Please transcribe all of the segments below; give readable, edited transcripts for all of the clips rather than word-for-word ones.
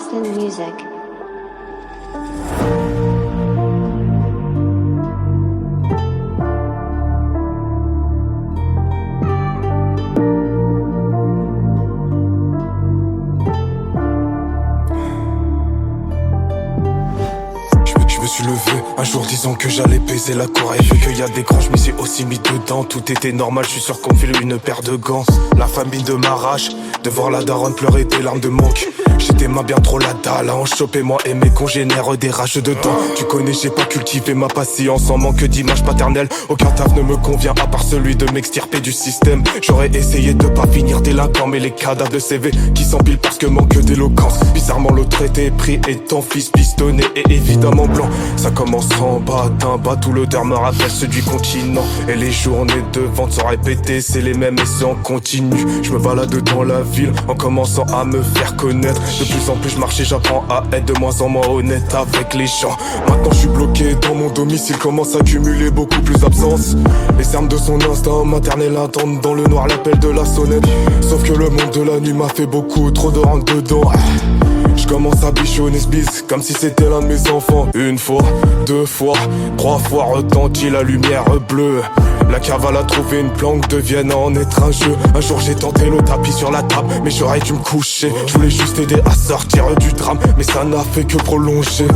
Austin Music. Je me suis levé un jour disant que j'allais baiser la cour. Et vu qu'il y a des grands, je m'y suis aussi mis dedans. Tout était normal, je suis sûr qu'on file une paire de gants. La famille de m'arrache, de voir la daronne pleurer des larmes de manque. J'étais bien trop la dalle à en choper, moi et mes congénères des rages dedans. Tu connais, j'ai pas cultivé ma patience en manque d'image paternelle. Aucun taf ne me convient à part celui de m'extirper du système. J'aurais essayé de pas finir délinquant, mais les cadavres de CV qui s'empilent parce que manque d'éloquence. Bizarrement l'autre était pris étant fils pistonné et évidemment blanc. Ça commence en bas d'un bas, tout l'odeur me rappelle ceux du continent. Et les journées de vente sont répétées, c'est les mêmes et c'est en continu. Je me balade dans la ville en commençant à me faire connaître. De plus en plus je marche et j'apprends à être de moins en moins honnête avec les gens. Maintenant je suis bloqué dans mon domicile, commence à accumuler beaucoup plus d'absence. Les cernes de son instinct maternel attendent dans le noir l'appel de la sonnette. Sauf que le monde de la nuit m'a fait beaucoup trop de rentre dedans. Je commence à bichonner ce bis comme si c'était l'un de mes enfants. Une fois, deux fois, trois fois retentit la lumière bleue. La cavale a trouvé une planque, devienne en être un jeu. Un jour j'ai tenté le tapis sur la table, mais j'aurais dû me coucher. Je voulais juste aider à sortir du drame, mais ça n'a fait que prolonger.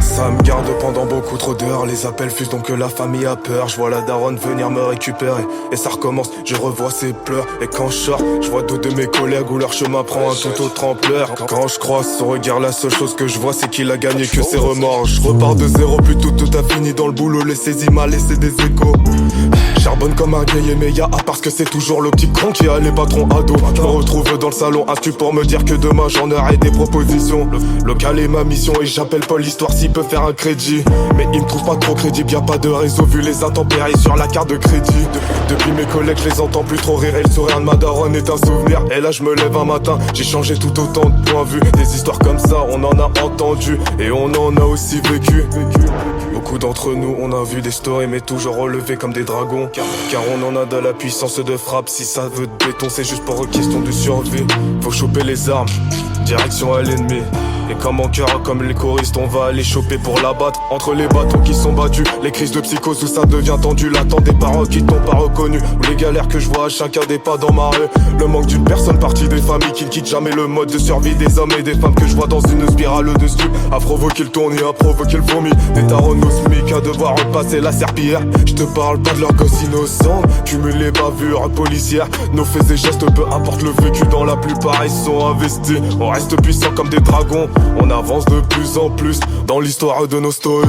Ça me garde pendant beaucoup trop d'heures. Les appels fusent donc la famille a peur. Je vois la daronne venir me récupérer et ça recommence, je revois ses pleurs. Et quand je sors, je vois d'autres de mes collègues où leur chemin prend un tout autre ampleur. Quand je croise son regard, la seule chose que je vois c'est qu'il a gagné que ses remords. Je repars de zéro, plutôt tout a fini dans le boulot. Les saisies m'a laissé des échos. Charbonne comme un gay mais y'a à parce que c'est toujours le petit con qui a les patrons ados. Je me retrouve dans le salon instu pour me dire que demain j'en aurai des propositions. Local est ma mission et j'appelle Paul histoire s'il peut faire un crédit. Mais il me trouve pas trop crédible, y'a pas de réseau vu les intempéries sur la carte de crédit. Depuis mes collègues je les entends plus trop rire et le sourire de ma daronne est un souvenir. Et là je me lève un matin, j'ai changé tout autant de points de vue. Des histoires comme ça on en a entendu et on en a aussi vécu. Beaucoup d'entre nous on a vu des stories mais toujours relevés comme des dragons. Car on en a de la puissance de frappe. Si ça veut te béton c'est juste pour une question de survie. Faut choper les armes, direction à l'ennemi. Et comme en cœur, comme les choristes, on va aller choper pour l'abattre. Entre les bâtons qui sont battus, les crises de psychose où ça devient tendu. L'attente des paroles qui t'ont pas reconnu, ou les galères que je vois à chacun des pas dans ma rue. Le manque d'une personne partie des familles qui ne quittent jamais le mode de survie. Des hommes et des femmes que je vois dans une spirale de stup. À provoquer le tournis, à provoquer le vomi. Des tarots smiques à devoir repasser la serpillière. Je te parle pas de leurs gosses innocents, cumule les bavures policières. Nos faits et gestes, peu importe le vécu, dans la plupart ils sont investis. On reste puissants comme des dragons. On avance de plus en plus dans l'histoire de nos stories.